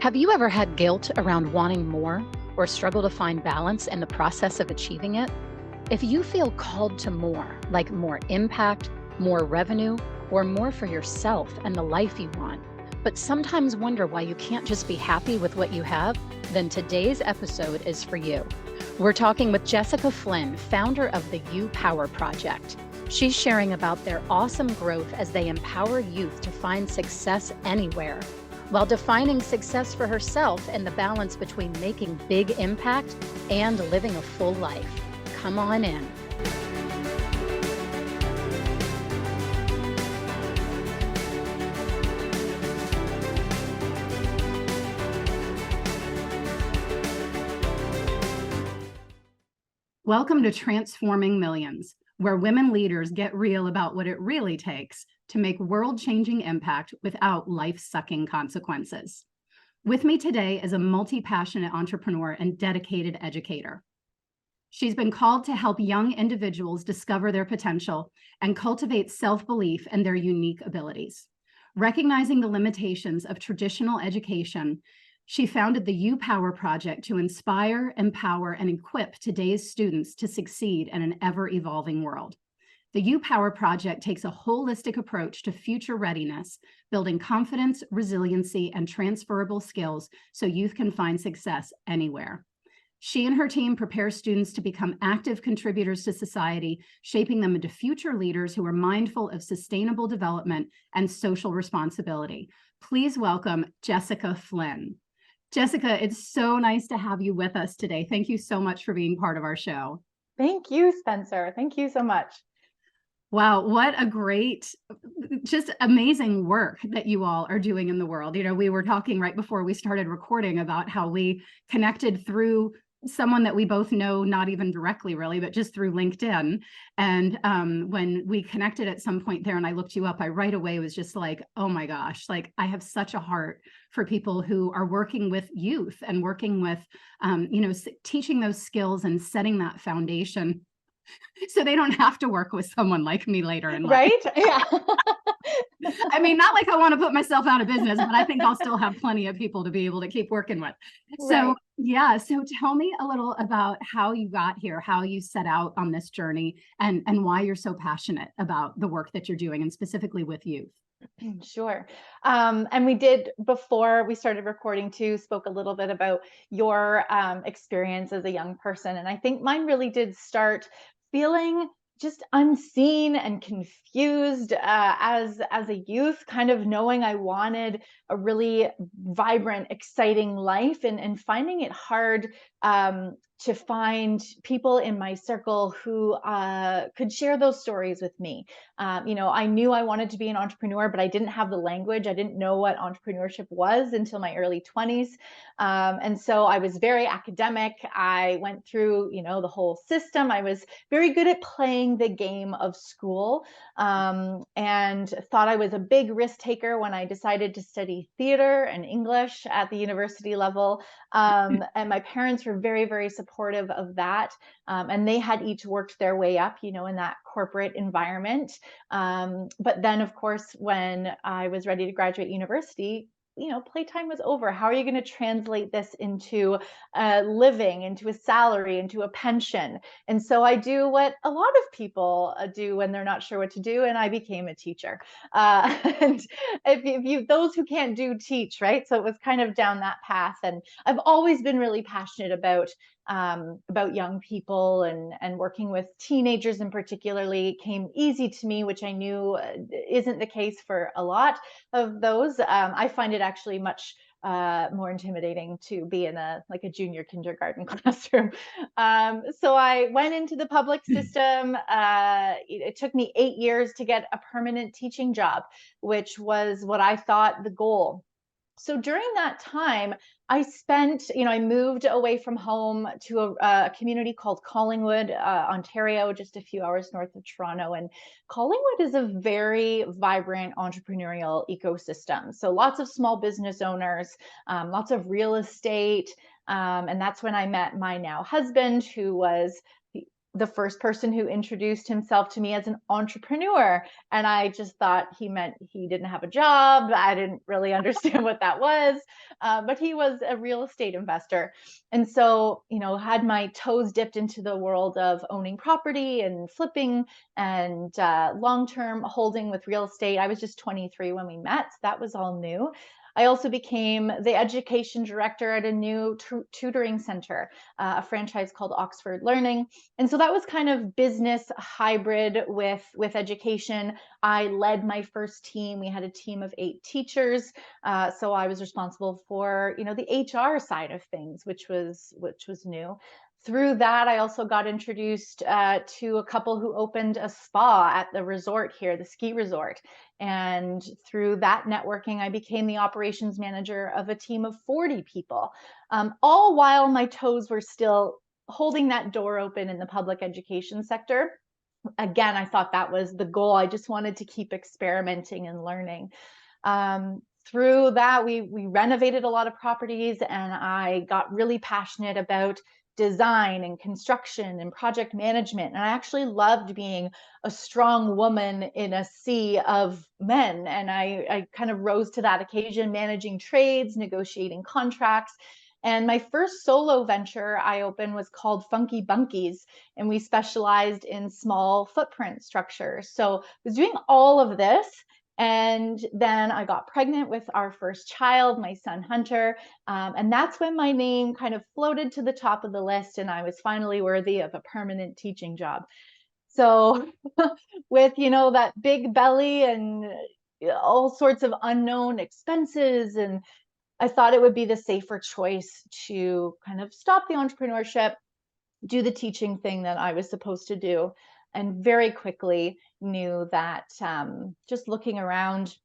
Have you ever had guilt around wanting more or struggle to find balance in the process of achieving it? If you feel called to more, like more impact, more revenue, or more for yourself and the life you want, but sometimes wonder why you can't just be happy with what you have, then today's episode is for you. We're talking with Jessica Flynn, founder of the You Power Project. She's sharing about their awesome growth as they empower youth to find success anywhere, while defining success for herself and the balance between making big impact and living a full life. Come on in. Welcome to Transforming Millions, where women leaders get real about what it really takes to make world-changing impact without life-sucking consequences. With me today is a multi-passionate entrepreneur and dedicated educator. She's been called to help young individuals discover their potential and cultivate self-belief and their unique abilities. Recognizing the limitations of traditional education, she founded the You Power Project to inspire, empower, and equip today's students to succeed in an ever-evolving world. The You Power Project takes a holistic approach to future readiness, building confidence, resiliency, and transferable skills so youth can find success anywhere. She and her team prepare students to become active contributors to society, shaping them into future leaders who are mindful of sustainable development and social responsibility. Please welcome Jessica Flynn. Jessica, it's so nice to have you with us today. Thank you so much for being part of our show. Thank you, Spencer. Thank you so much. Wow, what a great, just amazing work that you all are doing in the world. You know, we were talking right before we started recording about how we connected through someone that we both know, not even directly really, but just through LinkedIn. And when we connected at some point there and I looked you up, I right away was just like, oh my gosh, like I have such a heart for people who are working with youth and working with, teaching those skills and setting that foundation so they don't have to work with someone like me later in life. Right? Yeah. I mean, not like I want to put myself out of business, but I think I'll still have plenty of people to be able to keep working with. So yeah, so tell me a little about how you got here, how you set out on this journey, and why you're so passionate about the work that you're doing, and specifically with youth. Sure. And we did, before we started recording too, spoke a little bit about your experience as a young person. And I think mine really did start feeling just unseen and confused as a youth, kind of knowing I wanted a really vibrant, exciting life, and finding it hard to find people in my circle who could share those stories with me. I knew I wanted to be an entrepreneur, but I didn't have the language. I didn't know what entrepreneurship was until my early 20s. And so I was very academic. I went through, the whole system. I was very good at playing the game of school, and thought I was a big risk taker when I decided to study theater and English at the university level. And my parents were very, very supportive of that. And they had each worked their way up, in that corporate environment. But then, of course, when I was ready to graduate university, playtime was over. How are you going to translate this into a living, into a salary, into a pension? And so I do what a lot of people do when they're not sure what to do, and I became a teacher. And if you, those who can't do, teach, right? So it was kind of down that path. And I've always been really passionate about young people, and working with teenagers in particularly came easy to me, which I knew isn't the case for a lot of those. I find it actually much more intimidating to be in a junior kindergarten classroom. So I went into the public system. It took me 8 years to get a permanent teaching job, which was what I thought the goal. So during that time, I moved away from home to a community called Collingwood, Ontario, just a few hours north of Toronto. And Collingwood is a very vibrant entrepreneurial ecosystem. So lots of small business owners, lots of real estate. And that's when I met my now husband, who was the first person who introduced himself to me as an entrepreneur. And I just thought he meant he didn't have a job. I didn't really understand what that was, but he was a real estate investor. And so, had my toes dipped into the world of owning property and flipping and long-term holding with real estate. I was just 23 when we met. So that was all new. I also became the education director at a new tutoring center, a franchise called Oxford Learning. And so that was kind of business hybrid with education. I led my first team. We had a team of 8 teachers. So I was responsible for, the HR side of things, which was new. Through that, I also got introduced to a couple who opened a spa at the resort here, the ski resort. And through that networking, I became the operations manager of a team of 40 people, all while my toes were still holding that door open in the public education sector. Again, I thought that was the goal. I just wanted to keep experimenting and learning. Through that, we renovated a lot of properties, and I got really passionate about design and construction and project management. And I actually loved being a strong woman in a sea of men. And I kind of rose to that occasion, managing trades, negotiating contracts. And my first solo venture I opened was called Funky Bunkies, and we specialized in small footprint structures. So I was doing all of this. And then I got pregnant with our first child, my son Hunter. And that's when my name kind of floated to the top of the list, and I was finally worthy of a permanent teaching job. So with, that big belly and all sorts of unknown expenses, and I thought it would be the safer choice to kind of stop the entrepreneurship, do the teaching thing that I was supposed to do. And very quickly knew that just looking around,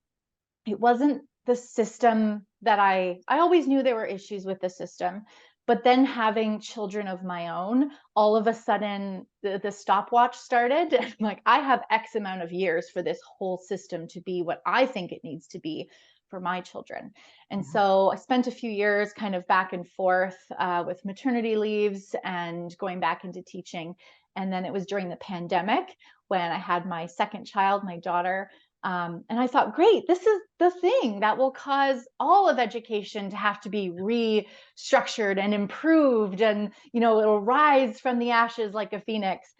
it wasn't the system that I always knew there were issues with the system. But then having children of my own, all of a sudden the stopwatch started. I'm like, I have X amount of years for this whole system to be what I think it needs to be for my children. And so I spent a few years kind of back and forth with maternity leaves and going back into teaching. And then it was during the pandemic when I had my second child, my daughter. And I thought, great, this is the thing that will cause all of education to have to be restructured and improved. And, it'll rise from the ashes like a phoenix.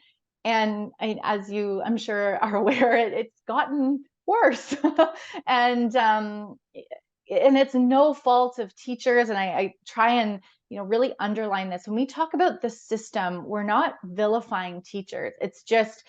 And as you, I'm sure, are aware, it's gotten worse. And it's no fault of teachers. And I try and really underline this. When we talk about the system, we're not vilifying teachers. It's just,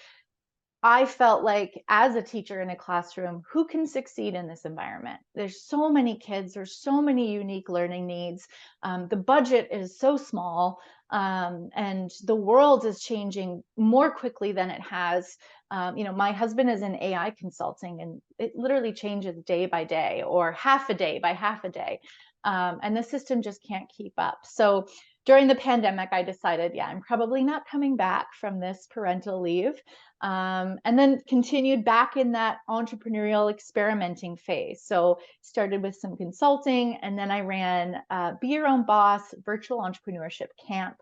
I felt like as a teacher in a classroom, who can succeed in this environment? There's so many kids, there's so many unique learning needs. The budget is so small, and the world is changing more quickly than it has. My husband is in AI consulting, and it literally changes day by day or half a day by half a day. And the system just can't keep up. So during the pandemic, I decided, I'm probably not coming back from this parental leave. And then continued back in that entrepreneurial experimenting phase. So started with some consulting, and then I ran Be Your Own Boss virtual entrepreneurship camp.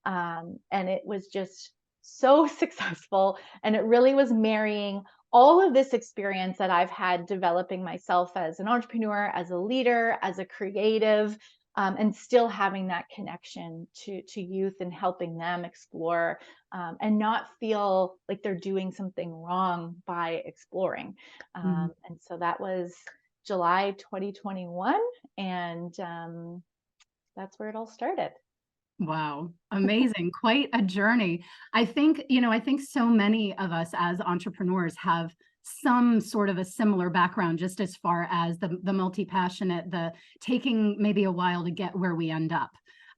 And it was just so successful. And it really was marrying all of this experience that I've had developing myself as an entrepreneur, as a leader, as a creative, and still having that connection to youth and helping them explore and not feel like they're doing something wrong by exploring. And so that was July 2021. And that's where it all started. Wow. Amazing. Quite a journey. I think so many of us as entrepreneurs have some sort of a similar background, just as far as the multi-passionate, the taking maybe a while to get where we end up,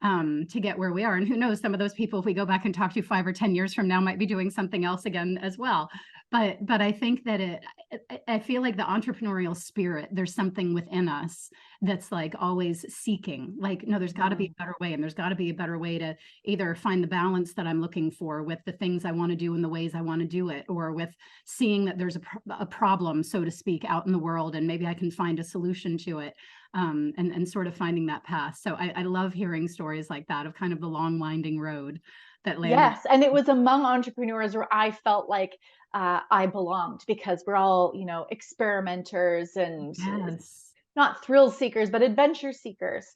to get where we are. And who knows, some of those people, if we go back and talk to 5 or 10 years from now, might be doing something else again as well. But I think that I feel like the entrepreneurial spirit, there's something within us that's like always seeking, like, no, there's got to be a better way. And there's got to be a better way to either find the balance that I'm looking for with the things I want to do and the ways I want to do it, or with seeing that there's a problem, so to speak, out in the world, and maybe I can find a solution to it, and sort of finding that path. So I love hearing stories like that of kind of the long winding road that landed. Yes. And it was among entrepreneurs where I felt like I belonged, because we're all, experimenters and Yes. not thrill seekers, but adventure seekers.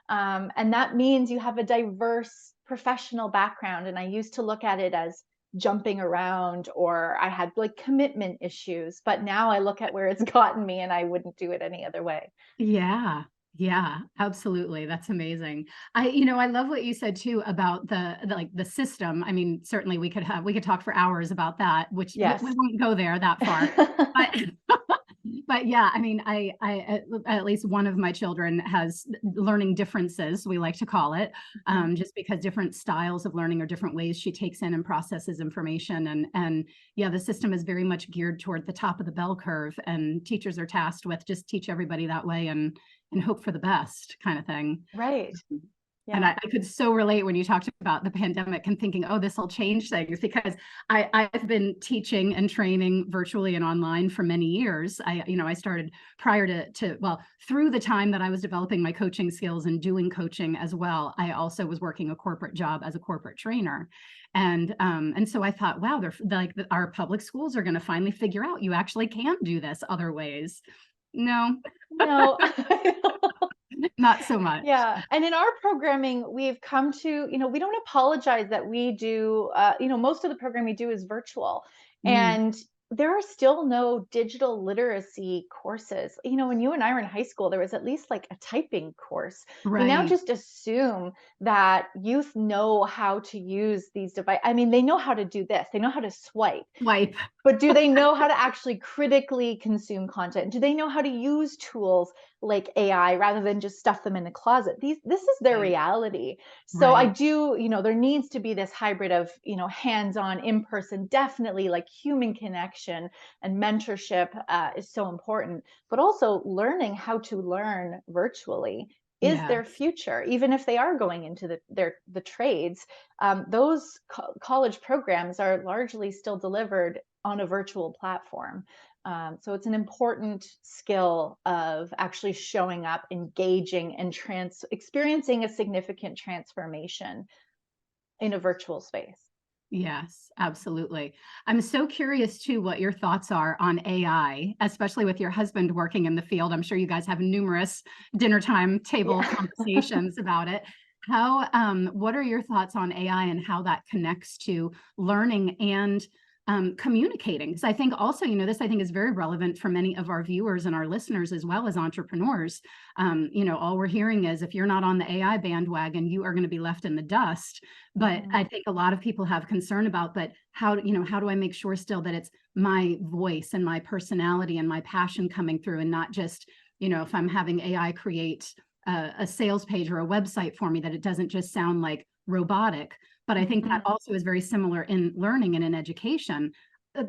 And that means you have a diverse professional background. And I used to look at it as jumping around, or I had like commitment issues, but now I look at where it's gotten me and I wouldn't do it any other way. Yeah. Yeah, absolutely. That's amazing. I love what you said too about the system. I mean, certainly we could talk for hours about that, which Yes. we won't go there that far. But but yeah, I mean, at least one of my children has learning differences, we like to call it, just because different styles of learning or different ways she takes in and processes information. And yeah, the system is very much geared toward the top of the bell curve, and teachers are tasked with just teach everybody that way and hope for the best kind of thing. Right. And I could so relate when you talked about the pandemic and thinking, oh, this will change things, because I've been teaching and training virtually and online for many years. I started prior to through the time that I was developing my coaching skills and doing coaching as well. I also was working a corporate job as a corporate trainer. And so I thought, wow, they're like our public schools are going to finally figure out you actually can do this other ways. No. Not so much. Yeah. And in our programming, we've come to, we don't apologize that we do, most of the programming we do is virtual. And there are still no digital literacy courses. When you and I were in high school, there was at least like a typing course. Right. We now just assume that youth know how to use these devices. I mean, they know how to do this. They know how to swipe. But do they know how to actually critically consume content? Do they know how to use tools like AI rather than just stuff them in the closet? This is their reality. So I do, there needs to be this hybrid of, hands-on, in-person, definitely like human connection and mentorship is so important, but also learning how to learn virtually is their future. Even if they are going into the trades, those college programs are largely still delivered on a virtual platform. So it's an important skill of actually showing up, engaging, and experiencing a significant transformation in a virtual space. Yes, absolutely. I'm so curious too what your thoughts are on AI, especially with your husband working in the field. I'm sure you guys have numerous dinner time table conversations about it. What are your thoughts on AI and how that connects to learning and communicating? Because I think also, this I think is very relevant for many of our viewers and our listeners as well as entrepreneurs. All we're hearing is if you're not on the AI bandwagon, you are going to be left in the dust. But I think a lot of people have concern about, but how do I make sure still that it's my voice and my personality and my passion coming through, and not just, if I'm having AI create a sales page or a website for me, that it doesn't just sound like robotic. But I think that also is very similar in learning and in education.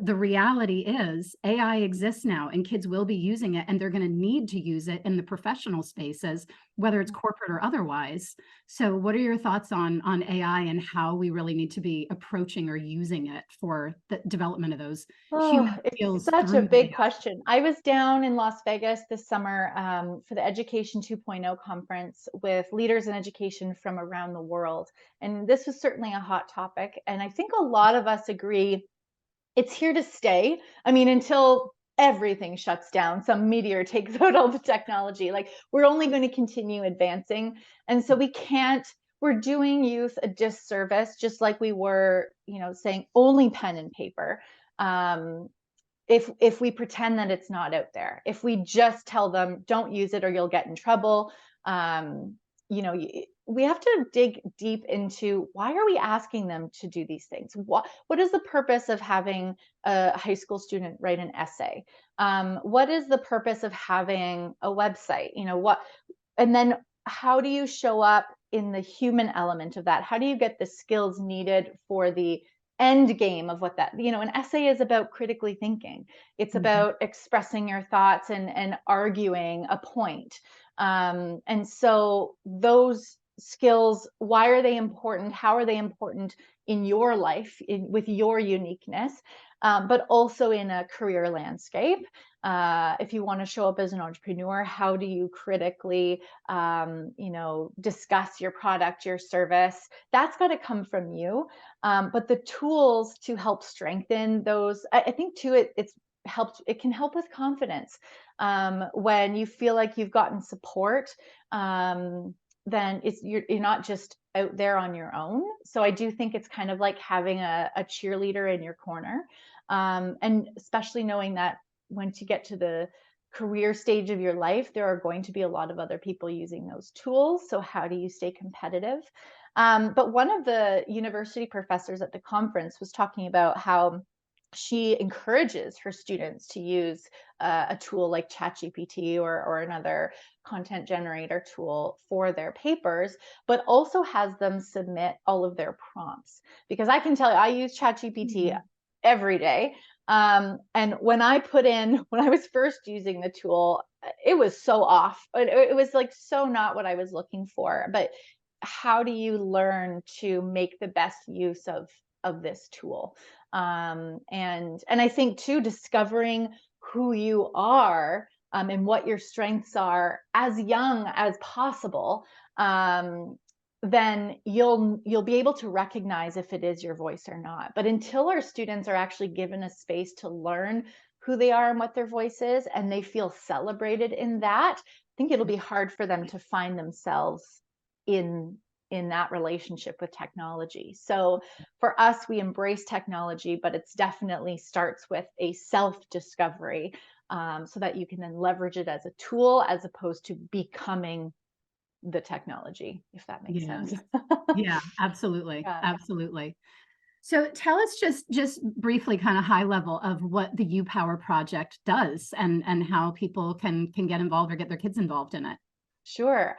The reality is AI exists now, and kids will be using it, and they're going to need to use it in the professional spaces, whether it's corporate or otherwise. So what are your thoughts on AI and how we really need to be approaching or using it for the development of those human skills? It's such a big question. I was down in Las Vegas this summer for the Education 2.0 conference with leaders in education from around the world. And this was certainly a hot topic. And I think a lot of us agree it's here to stay. I mean, until everything shuts down, some meteor takes out all the technology, like we're only going to continue advancing. And so we're doing youth a disservice, just like we were, saying only pen and paper. If we pretend that it's not out there, if we just tell them don't use it or you'll get in trouble, we have to dig deep into why are we asking them to do these things? What is the purpose of having a high school student write an essay? What is the purpose of having a website? And then how do you show up in the human element of that? How do you get the skills needed for the end game of what that, an essay is about critically thinking. It's about expressing your thoughts and arguing a point. And so those skills, why are they important? How are they important in your life, with your uniqueness, but also in a career landscape? If you want to show up as an entrepreneur, how do you critically, discuss your product, your service? That's got to come from you. But the tools to help strengthen those, I think too, it can help with confidence. When you feel like you've gotten support, then you're not just out there on your own. So I do think it's kind of like having a cheerleader in your corner. And especially knowing that once you get to the career stage of your life, there are going to be a lot of other people using those tools. So how do you stay competitive? But one of the university professors at the conference was talking about how she encourages her students to use a tool like ChatGPT or another content generator tool for their papers, but also has them submit all of their prompts. Because I can tell you, I use ChatGPT every day. And when I was first using the tool, it was so off. It was like so not what I was looking for. But how do you learn to make the best use of this tool? And I think too, discovering who you are, and what your strengths are as young as possible, then you'll be able to recognize if it is your voice or not. But until our students are actually given a space to learn who they are and what their voice is, and they feel celebrated in that, I think it'll be hard for them to find themselves in that relationship with technology. So for us, we embrace technology, but it's definitely starts with a self-discovery, so that you can then leverage it as a tool as opposed to becoming the technology, if that makes sense. Yeah, absolutely. Yeah. Absolutely. So tell us just briefly, kind of high level, of what the You Power Project does and how people can get involved or get their kids involved in it. Sure.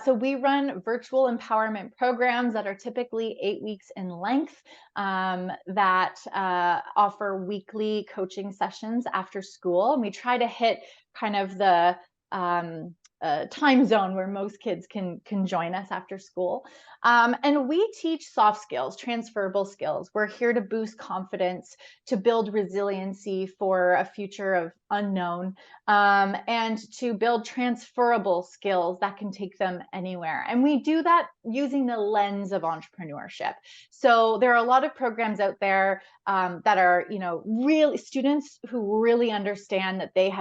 So we run virtual empowerment programs that are typically 8 weeks in length, that offer weekly coaching sessions after school. And we try to hit kind of the time zone where most kids can join us after school. And we teach soft skills, transferable skills. We're here to boost confidence, to build resiliency for a future of unknown, and to build transferable skills that can take them anywhere. And we do that using the lens of entrepreneurship. So there are a lot of programs out there, that are, really students who really understand that they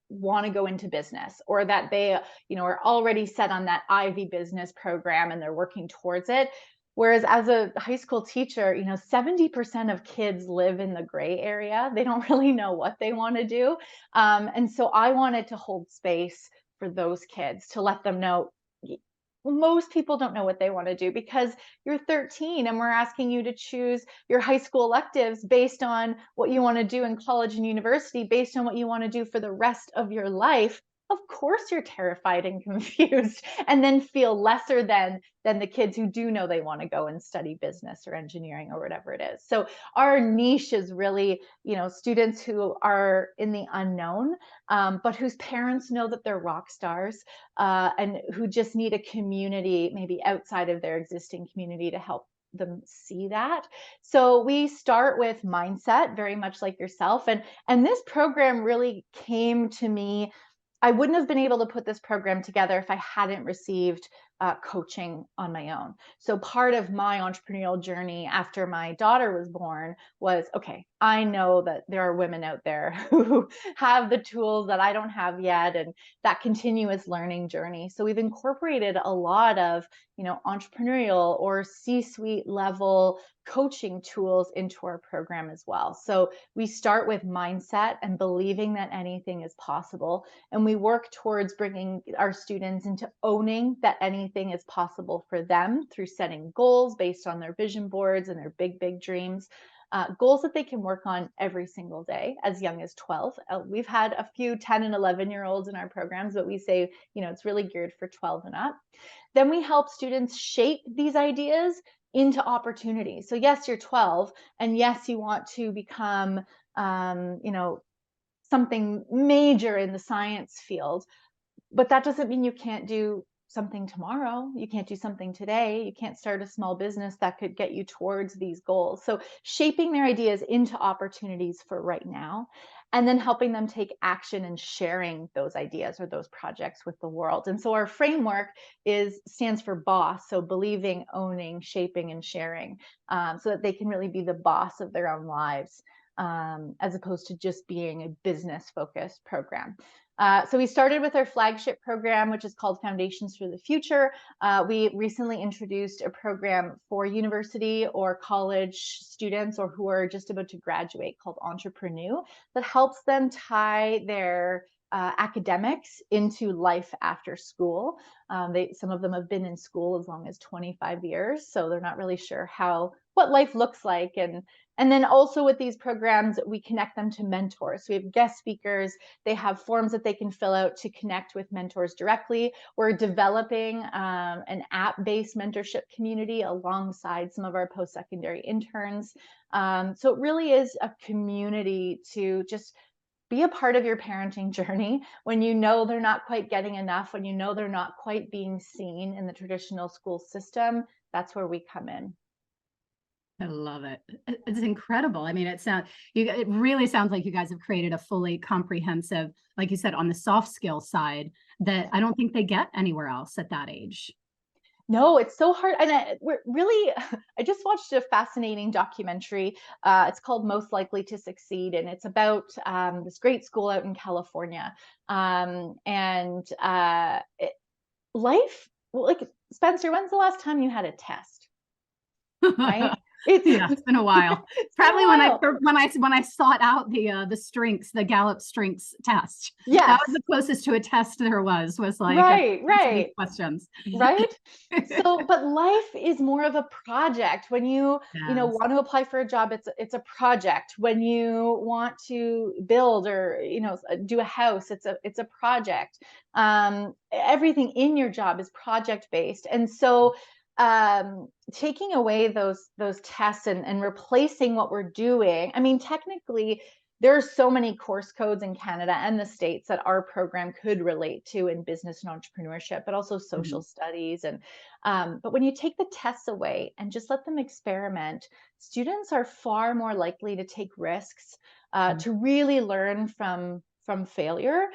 want to go into business, or that they, are already set on that Ivy business program and they're working towards it. Whereas as a high school teacher, 70% of kids live in the gray area. They don't really know what they want to do. And so I wanted to hold space for those kids to let them know most people don't know what they want to do, because you're 13 and we're asking you to choose your high school electives based on what you want to do in college and university, based on what you want to do for the rest of your life. Of course you're terrified and confused, and then feel lesser than the kids who do know they want to go and study business or engineering or whatever it is. So our niche is really, students who are in the unknown, but whose parents know that they're rock stars, and who just need a community maybe outside of their existing community to help them see that. So we start with mindset, very much like yourself. And this program really came to me. I wouldn't have been able to put this program together if I hadn't received coaching on my own. So part of my entrepreneurial journey after my daughter was born was, okay, I know that there are women out there who have the tools that I don't have yet, and that continuous learning journey. So we've incorporated a lot of, entrepreneurial or C-suite level coaching tools into our program as well. So we start with mindset and believing that anything is possible. And we work towards bringing our students into owning that anything is possible for them through setting goals based on their vision boards and their big, big dreams. Goals that they can work on every single day as young as 12. We've had a few 10 and 11-year-olds in our programs, but we say, it's really geared for 12 and up. Then we help students shape these ideas into opportunities. So yes, you're 12, and yes, you want to become, something major in the science field, but that doesn't mean you can't do something tomorrow. You can't do something today. You can't start a small business that could get you towards these goals. So shaping their ideas into opportunities for right now, and then helping them take action and sharing those ideas or those projects with the world. And so our framework stands for BOSS. So believing, owning, shaping, and sharing, so that they can really be the boss of their own lives, as opposed to just being a business focused program. So we started with our flagship program, which is called Foundations for the Future. We recently introduced a program for university or college students, or who are just about to graduate, called Entrepreneur, that helps them tie their academics into life after school. Some of them have been in school as long as 25 years, so they're not really sure what life looks like. And then also with these programs, we connect them to mentors. So we have guest speakers. They have forms that they can fill out to connect with mentors directly. We're developing an app-based mentorship community alongside some of our post-secondary interns. So it really is a community to just be a part of your parenting journey when you know they're not quite getting enough, when you know they're not quite being seen in the traditional school system. That's where we come in. I love it. It's incredible. I mean, it really sounds like you guys have created a fully comprehensive, like you said, on the soft skill side, that I don't think they get anywhere else at that age. No, it's so hard. And I just watched a fascinating documentary. It's called Most Likely to Succeed. And it's about this great school out in California. Life, like, Spencer, when's the last time you had a test? Right? It's been a while. Probably when I sought out the Gallup Strengths test. Yes. That was the closest to a test there was like right. questions. Right. So, but life is more of a project. When you want to apply for a job, it's a project. When you want to build or do a house, it's a project. Everything in your job is project based, and so taking away those tests and replacing what we're doing. I mean, technically, there are so many course codes in Canada and the States that our program could relate to in business and entrepreneurship, but also social studies. And but when you take the tests away and just let them experiment, students are far more likely to take risks, to really learn from failure,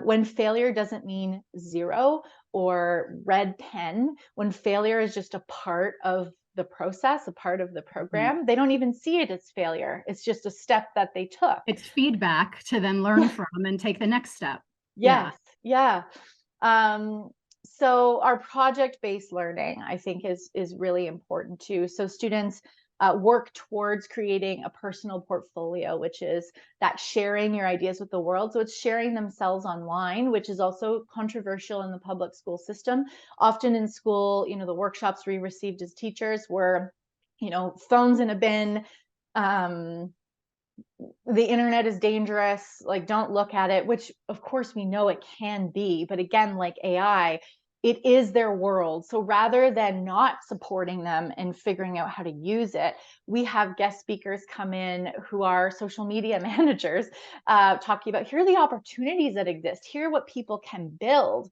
when failure doesn't mean zero or red pen, when failure is just a part of the process, a part of the program. They don't even see it as failure. It's just a step that they took. It's feedback to then learn from and take the next step. Yes. Yeah. So our project-based learning, I think, is really important too. So students work towards creating a personal portfolio, which is that sharing your ideas with the world. So it's sharing themselves online, which is also controversial in the public school system. Often in school, the workshops we received as teachers were, phones in a bin, the internet is dangerous, like, don't look at it, which of course we know it can be. But again, like AI, it is their world. So rather than not supporting them and figuring out how to use it, we have guest speakers come in who are social media managers, talking about, here are the opportunities that exist. Here are what people can build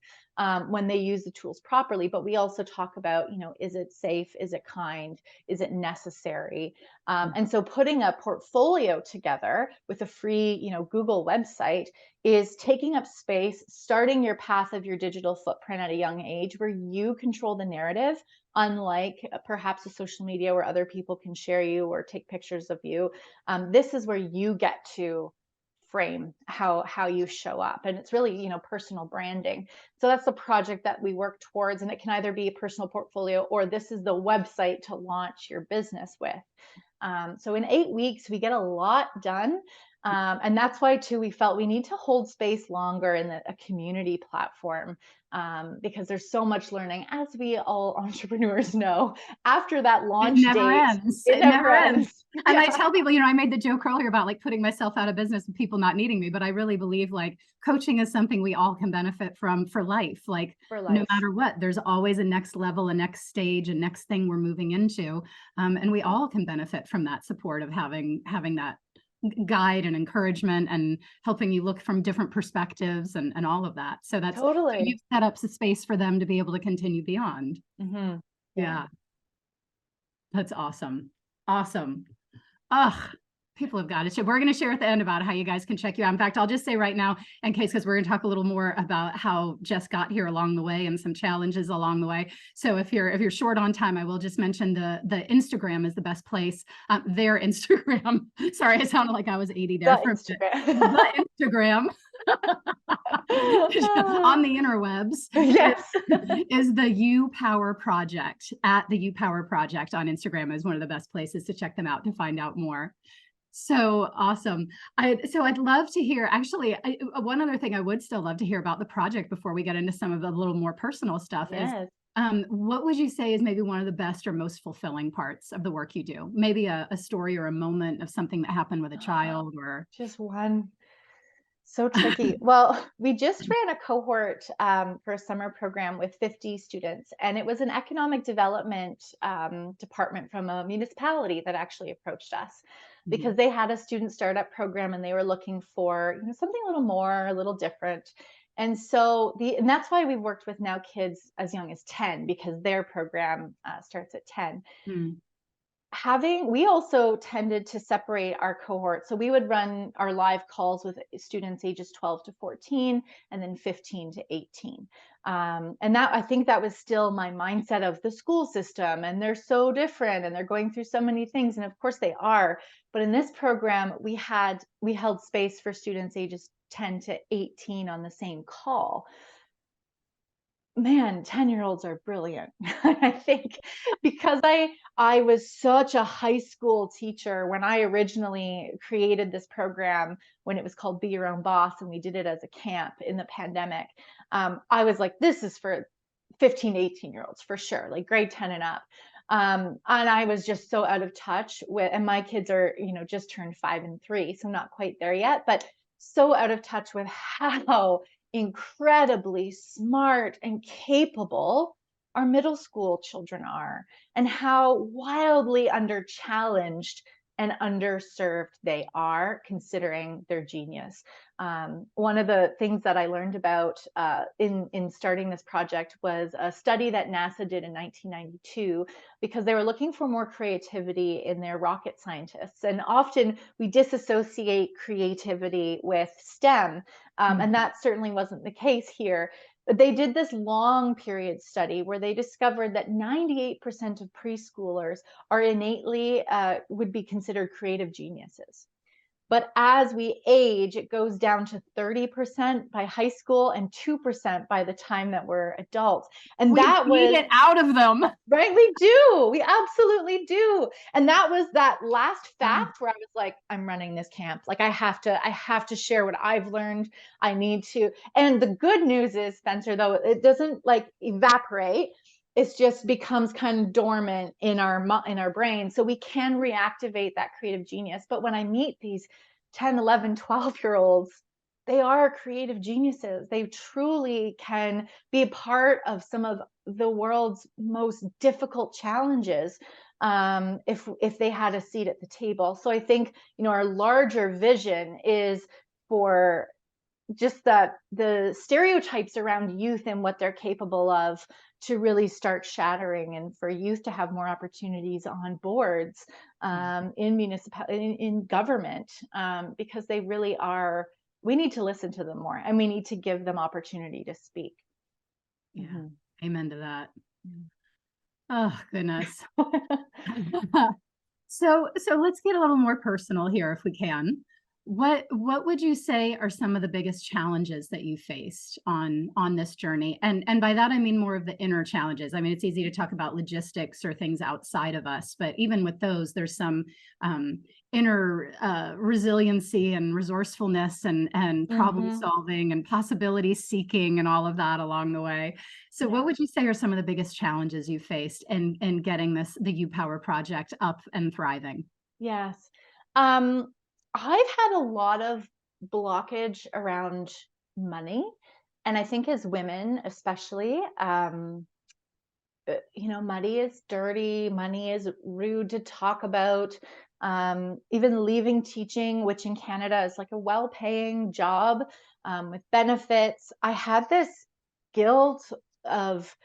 when they use the tools properly. But we also talk about, is it safe? Is it kind? Is it necessary? And so putting a portfolio together with a free, Google website is taking up space, starting your path of your digital footprint at a young age, where you control the narrative, unlike perhaps a social media where other people can share you or take pictures of you. This is where you get to frame how you show up, and it's really personal branding. So that's the project that we work towards, and it can either be a personal portfolio or this is the website to launch your business with. So in 8 weeks we get a lot done, and that's why too we felt we need to hold space longer in a community platform, because there's so much learning, as we all entrepreneurs know. After that launch it never ends. It never ends. And I tell people, I made the joke earlier about like putting myself out of business and people not needing me, but I really believe like coaching is something we all can benefit from for life. Like no matter what, there's always a next level, a next stage, a next thing we're moving into. And we all can benefit from that support of having that guide and encouragement and helping you look from different perspectives and all of that. So that's, so Totally. you've set up a space for them to be able to continue beyond. Mm-hmm. Yeah. That's awesome. Awesome. Ugh. People have got to share. We're going to share at the end about how you guys can check you out. In fact, I'll just say right now, in case, because we're going to talk a little more about how Jess got here along the way and some challenges along the way. So if you're short on time, I will just mention the Instagram is the best place. Their Instagram. Sorry, it sounded like I was 80 there. The Instagram. On the interwebs. Yes. Is the You Power Project. At the You Power Project on Instagram is one of the best places to check them out to find out more. So awesome. So I'd love to hear, actually, one other thing I would still love to hear about the project before we get into some of the little more personal stuff is, what would you say is maybe one of the best or most fulfilling parts of the work you do? Maybe a story or a moment of something that happened with a child or. Just one. So tricky. Well, we just ran a cohort for a summer program with 50 students, and it was an economic development department from a municipality that actually approached us because they had a student startup program and they were looking for, something a little more, a little different. And so and that's why we've worked with now kids as young as 10, because their program starts at 10. We also tended to separate our cohort. So we would run our live calls with students ages 12 to 14 and then 15 to 18. And I think that was still my mindset of the school system, and they're so different and they're going through so many things. And of course they are. But in this program, we held space for students ages 10 to 18 on the same call. Man, 10-year-olds are brilliant. I think because I was such a high school teacher when I originally created this program, when it was called Be Your Own Boss, and we did it as a camp in the pandemic. I was like, this is for 15 to 18-year-olds for sure, like grade 10 and up. And I was just so out of touch and my kids are, just turned 5 and 3, so not quite there yet, but so out of touch with how incredibly smart and capable our middle school children are, and how wildly under-challenged and underserved they are, considering their genius. One of the things that I learned about in starting this project was a study that NASA did in 1992, because they were looking for more creativity in their rocket scientists. And often we disassociate creativity with STEM, and that certainly wasn't the case here. But they did this long period study where they discovered that 98% of preschoolers are innately would be considered creative geniuses. But as we age, it goes down to 30% by high school and 2% by the time that we're adults. And we need it out of them. Right, we do. We absolutely do. And that was that last fact where I was like, I'm running this camp. Like I have to share what I've learned. I need to. And the good news is, Spencer, though, it doesn't like evaporate. It just becomes kind of dormant in our brain. So we can reactivate that creative genius. But when I meet these 10, 11, 12-year-olds, they are creative geniuses. They truly can be a part of some of the world's most difficult challenges if they had a seat at the table. So I think, our larger vision is for just the stereotypes around youth and what they're capable of to really start shattering, and for youth to have more opportunities on boards in government, because they really are. We need to listen to them more, and we need to give them opportunity to speak. Yeah. Amen to that. Oh, goodness. So let's get a little more personal here if we can. What would you say are some of the biggest challenges that you faced on this journey? And by that, I mean more of the inner challenges. I mean, it's easy to talk about logistics or things outside of us, but even with those, there's some inner resiliency and resourcefulness and problem solving and possibility seeking and all of that along the way. So what would you say are some of the biggest challenges you faced in getting the You Power project up and thriving? Yes. I've had a lot of blockage around money. And I think as women, especially, money is dirty. Money is rude to talk about. even leaving teaching, which in Canada is like a well-paying job with benefits. I had this guilt of,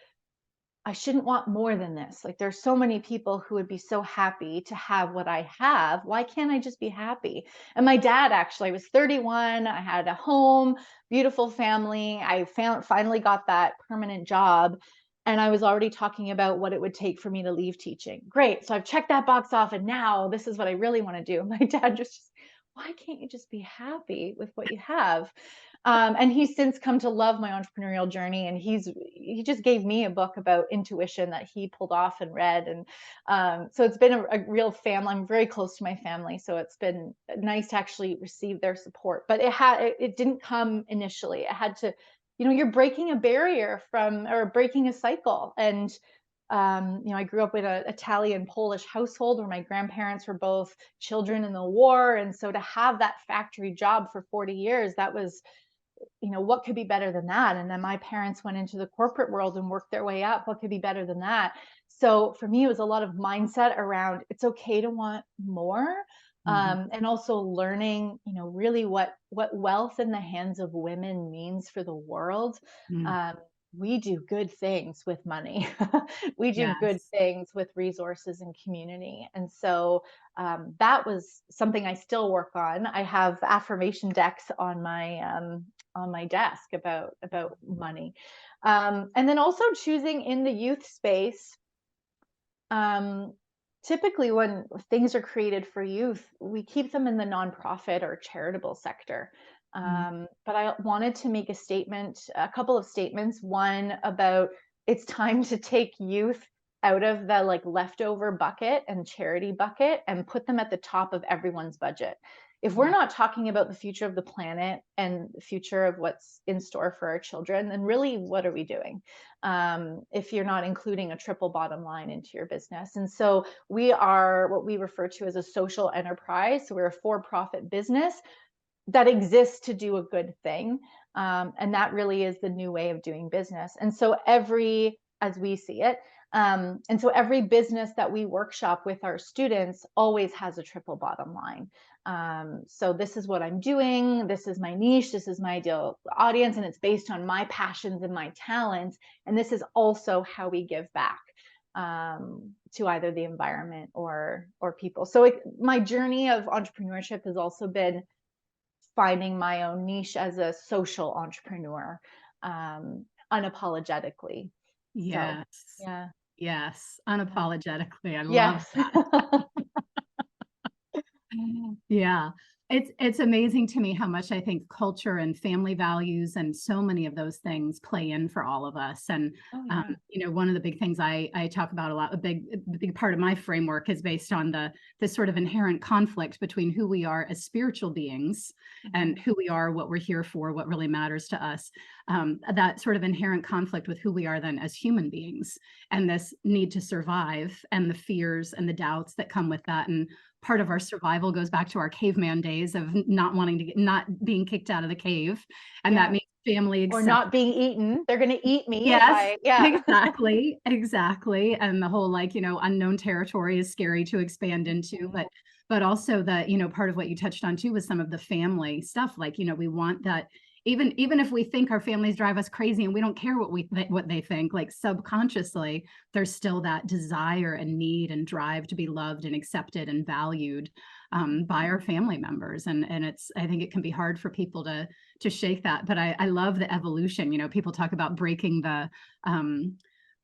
I shouldn't want more than this. Like, there's so many people who would be so happy to have what I have. Why can't I just be happy? And my dad, actually, I was 31. I had a home, beautiful family. I finally got that permanent job. And I was already talking about what it would take for me to leave teaching. Great. So I've checked that box off. And now this is what I really want to do. My dad just, why can't you just be happy with what you have? And he's since come to love my entrepreneurial journey. And he just gave me a book about intuition that he pulled off and read. And so it's been a real family. I'm very close to my family. So it's been nice to actually receive their support. But it didn't come initially. It had to, you're breaking a barrier or breaking a cycle. And I grew up in an Italian-Polish household where my grandparents were both children in the war. And so to have that factory job for 40 years, that was, what could be better than that? And then my parents went into the corporate world and worked their way up. What could be better than that? So for me, it was a lot of mindset around it's okay to want more. And also learning, really what wealth in the hands of women means for the world. We do good things with money. We do good Yes. things with resources and community. And so that was something I still work on. I have affirmation decks on my desk about money. And then also choosing in the youth space. Typically when things are created for youth, we keep them in the nonprofit or charitable sector. But I wanted to make a couple of statements. One about it's time to take youth out of the like leftover bucket and charity bucket and put them at the top of everyone's budget. If we're not talking about the future of the planet and the future of what's in store for our children, then really, what are we doing? If you're not including a triple bottom line into your business. And so we are what we refer to as a social enterprise. So we're a for-profit business that exists to do a good thing. And that really is the new way of doing business. And so as we see it, and so every business that we workshop with our students always has a triple bottom line. So this is what I'm doing. This is my niche. This is my ideal audience. And it's based on my passions and my talents. And this is also how we give back to either the environment or people. So my journey of entrepreneurship has also been finding my own niche as a social entrepreneur, unapologetically. Yes. So, yeah. Yes. Unapologetically. I love Yes. that. Yeah. It's amazing to me how much I think culture and family values and so many of those things play in for all of us. And, Oh, yeah. one of the big things I talk about a lot, a big part of my framework is based on this sort of inherent conflict between who we are as spiritual beings and who we are, what we're here for, what really matters to us. That sort of inherent conflict with who we are then as human beings, and this need to survive and the fears and the doubts that come with that. And part of our survival goes back to our caveman days of not being kicked out of the cave. And that means family or not being eaten. They're going to eat me. Yes, exactly. And the whole unknown territory is scary to expand into, but also that, part of what you touched on too was some of the family stuff. Like, we want that even if we think our families drive us crazy and we don't care what they think, like subconsciously, there's still that desire and need and drive to be loved and accepted and valued by our family members. And I think it can be hard for people to shake that. But I love the evolution. People talk about breaking the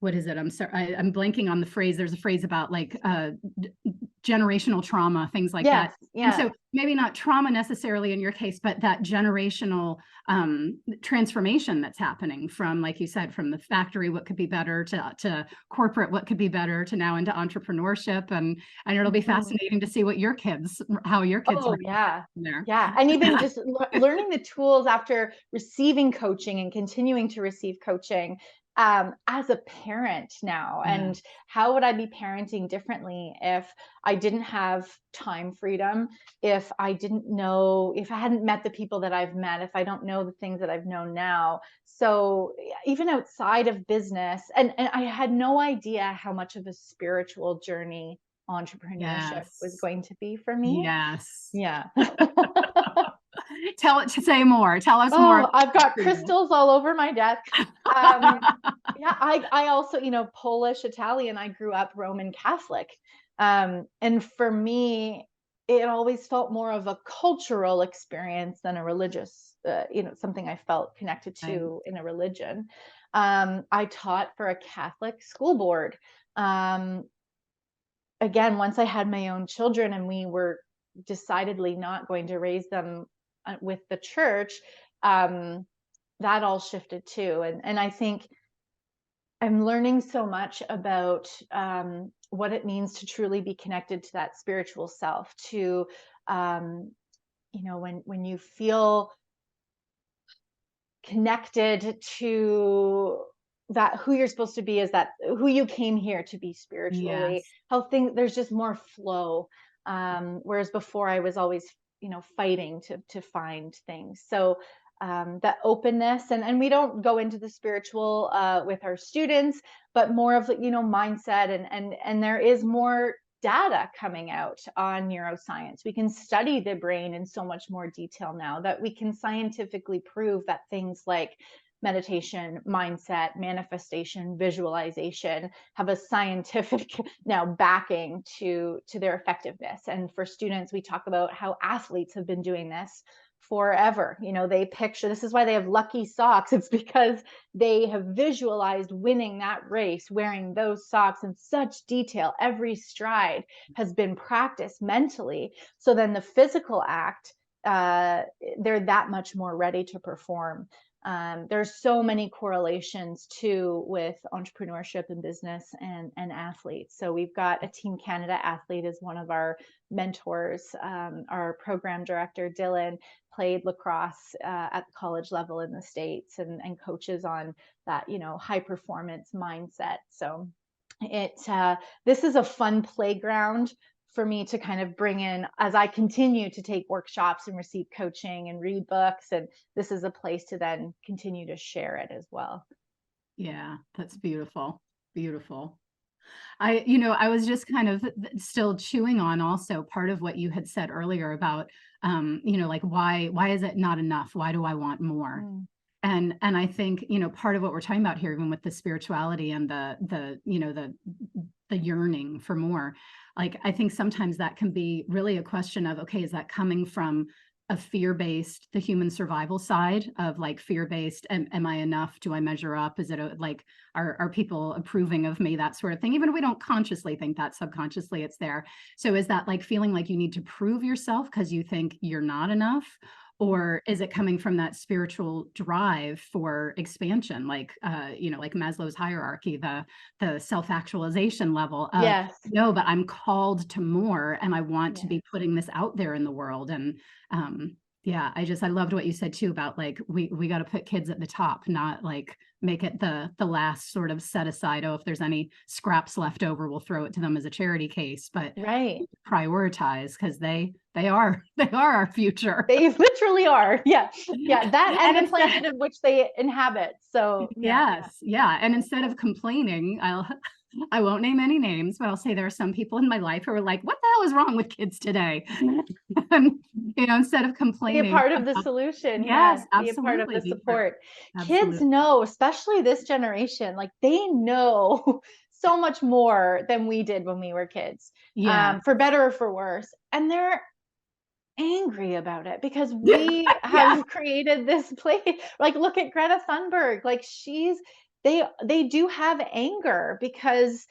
what is it? I'm sorry, I'm blanking on the phrase. There's a phrase about generational trauma, things like that. Yeah. And so maybe not trauma necessarily in your case, but that generational transformation that's happening from, like you said, from the factory, what could be better, to corporate, what could be better, to now into entrepreneurship. And it'll be fascinating to see how your kids there. Yeah. And even just learning the tools after receiving coaching and continuing to receive coaching as a parent now. And how would I be parenting differently if I didn't have time freedom, if I hadn't met the people that I've met, if I don't know the things that I've known now. So even outside of business, and I had no idea how much of a spiritual journey entrepreneurship was Yes. going to be for me. Yes. Yeah. Say more. Tell us more. Oh, I've got crystals all over my desk. Yeah, I also, Polish, Italian, I grew up Roman Catholic. And for me, it always felt more of a cultural experience than a religious, something I felt connected Right. to in a religion. I taught for a Catholic school board. Again, once I had my own children and we were decidedly not going to raise them with the church, that all shifted too. And I think I'm learning so much about what it means to truly be connected to that spiritual self, to, when you feel connected to that, who you're supposed to be is that who you came here to be spiritually, Yes. there's just more flow. Whereas before I was always, fighting to find things. So that openness, and we don't go into the spiritual with our students, but more of, mindset, and there is more data coming out on neuroscience. We can study the brain in so much more detail now that we can scientifically prove that things like meditation, mindset, manifestation, visualization have a scientific now backing to their effectiveness. And for students, we talk about how athletes have been doing this forever. They picture, this is why they have lucky socks. It's because they have visualized winning that race wearing those socks in such detail. Every stride has been practiced mentally. So then the physical act, they're that much more ready to perform. There's so many correlations too with entrepreneurship and business and athletes. So we've got a Team Canada athlete as one of our mentors. Our program director, Dylan, played lacrosse at the college level in the States and coaches on that, high performance mindset. So this is a fun playground for me to kind of bring in as I continue to take workshops and receive coaching and read books. And this is a place to then continue to share it as well. Yeah, that's beautiful. Beautiful. I was just kind of still chewing on also part of what you had said earlier about, like why is it not enough? Why do I want more? And I think, part of what we're talking about here, even with the spirituality and the yearning for more, like, I think sometimes that can be really a question of, okay, is that coming from a fear-based, the human survival side of like fear-based, am I enough? Do I measure up? Is it like, are people approving of me? That sort of thing. Even if we don't consciously think that, subconsciously it's there. So is that like feeling like you need to prove yourself because you think you're not enough? Or is it coming from that spiritual drive for expansion, like like Maslow's hierarchy, the self-actualization level of, yes, no, but I'm called to more and I want to be putting this out there in the world. And yeah, I loved what you said too about like we got to put kids at the top, not like make it the last sort of set aside. Oh, if there's any scraps left over, we'll throw it to them as a charity case. But right, prioritize because they are our future. They literally are. Yeah, that and the instead, planet in which they inhabit. So yes, yeah. And instead of complaining, I won't name any names, but I'll say there are some people in my life who are like, what the hell is wrong with kids today? And, instead of complaining. Be a part of the solution. Yes, Be a part of the support. Absolutely. Kids know, especially this generation, like they know so much more than we did when we were kids. Yeah. For better or for worse. And they're angry about it because we have created this place. Like, look at Greta Thunberg. Like they do have anger because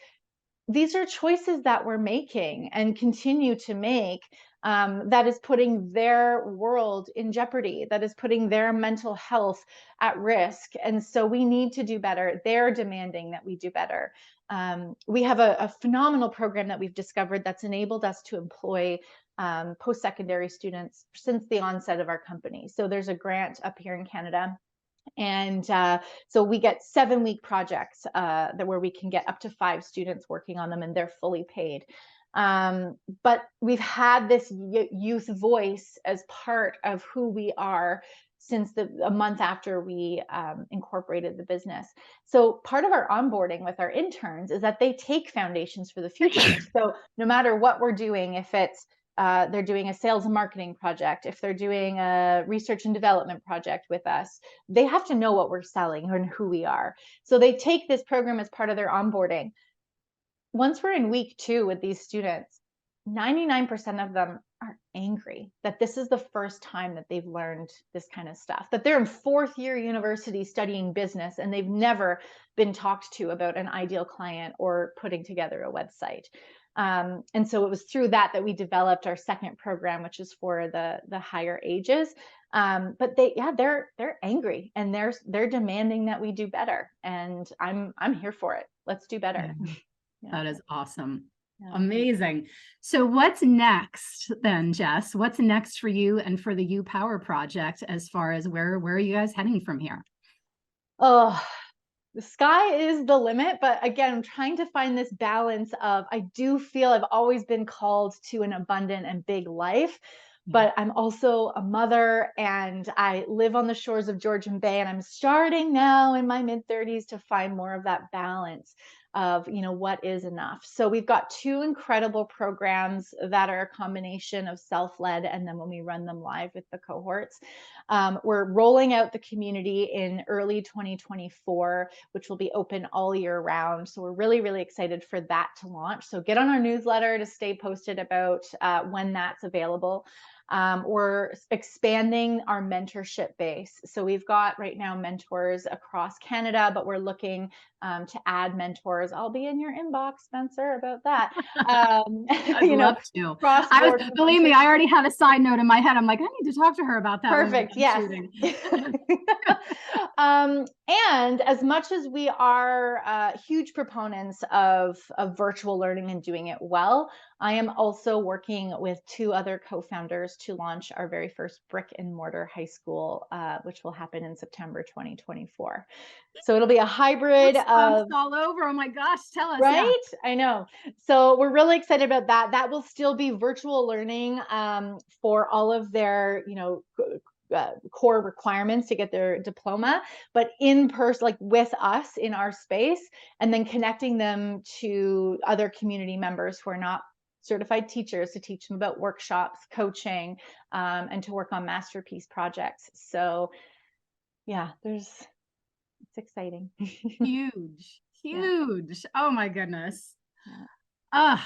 these are choices that we're making and continue to make, that is putting their world in jeopardy, that is putting their mental health at risk. And so we need to do better. They're demanding that we do better. We have a phenomenal program that we've discovered that's enabled us to employ post-secondary students since the onset of our company. So there's a grant up here in Canada. And so we get 7-week projects where we can get up to 5 students working on them, and they're fully paid. But we've had this youth voice as part of who we are since a month after we incorporated the business. So part of our onboarding with our interns is that they take Foundations for the Future. So no matter what we're doing, if it's they're doing a sales and marketing project, if they're doing a research and development project with us, they have to know what we're selling and who we are. So they take this program as part of their onboarding. Once we're in week 2 with these students, 99% of them are angry that this is the first time that they've learned this kind of stuff, that they're in 4th year university studying business and they've never been talked to about an ideal client or putting together a website. And so it was through that we developed our second program, which is for the higher ages. But they're angry and they're demanding that we do better. And I'm here for it. Let's do better. Yeah. That is awesome. Yeah. Amazing. So what's next then, Jess? What's next for you and for the You Power Project as far as where are you guys heading from here? Oh, the sky is the limit. But again, I'm trying to find this balance of, I do feel I've always been called to an abundant and big life, but I'm also a mother and I live on the shores of Georgian Bay, and I'm starting now in my mid-30s to find more of that balance of, what is enough. So we've got 2 incredible programs that are a combination of self-led, and then when we run them live with the cohorts, we're rolling out the community in early 2024, which will be open all year round. So we're really, really excited for that to launch. So get on our newsletter to stay posted about when that's available. We're expanding our mentorship base. So we've got right now mentors across Canada, but we're looking to add mentors. I'll be in your inbox, Spencer, about that. I'd love to. Believe me, I already have a side note in my head. I'm like, I need to talk to her about that. Perfect. Yes. And as much as we are huge proponents of virtual learning and doing it well, I am also working with 2 other co-founders to launch our very first brick and mortar high school, which will happen in September 2024. So it'll be a hybrid of all over. Oh my gosh, tell us. Right? Yeah. I know. So we're really excited about that. That will still be virtual learning for all of their, core requirements to get their diploma, but in person, like with us in our space, and then connecting them to other community members who are not certified teachers to teach them about workshops, coaching, and to work on masterpiece projects. So yeah, it's exciting. Huge. Yeah. Oh my goodness. Yeah.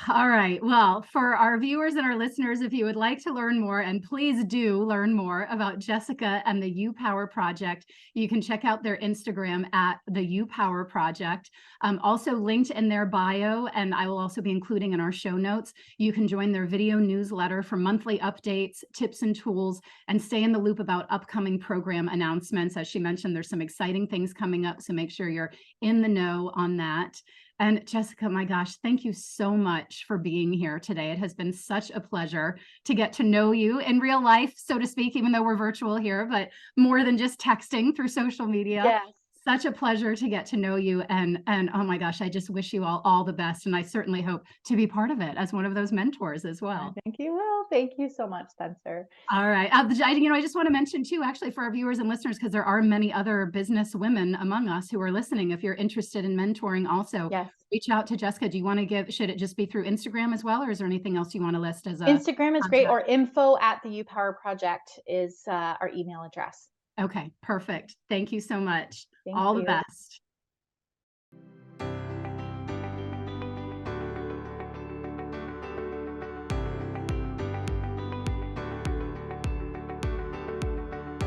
All right. Well, for our viewers and our listeners, if you would like to learn more, and please do learn more about Jessica and the You Power Project, you can check out their Instagram at the You Power Project. Also linked in their bio, and I will also be including in our show notes. You can join their video newsletter for monthly updates, tips and tools, and stay in the loop about upcoming program announcements. As she mentioned, there's some exciting things coming up, so make sure you're in the know on that. And Jessica, my gosh, thank you so much for being here today. It has been such a pleasure to get to know you in real life, so to speak, even though we're virtual here, but more than just texting through social media. Yes. Such a pleasure to get to know you. And oh my gosh, I just wish you all the best. And I certainly hope to be part of it as one of those mentors as well. I think you will. Thank you so much, Spencer. All right. I just want to mention too, actually, for our viewers and listeners, because there are many other business women among us who are listening. If you're interested in mentoring also, yes, reach out to Jessica. Do you want to should it just be through Instagram as well? Or is there anything else you want to list as a Instagram is great, or info@the You Power Project is our email address. Okay, perfect. Thank you so much. Thank all you. The best.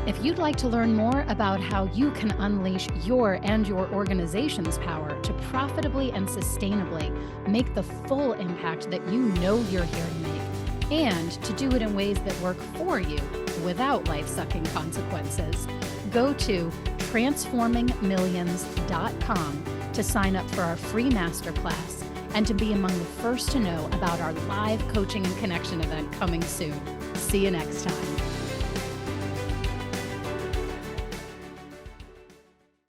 If you'd like to learn more about how you can unleash your and your organization's power to profitably and sustainably make the full impact that you know you're here to make, and to do it in ways that work for you without life-sucking consequences, go to transformingmillions.com to sign up for our free masterclass and to be among the first to know about our live coaching and connection event coming soon. See you next time.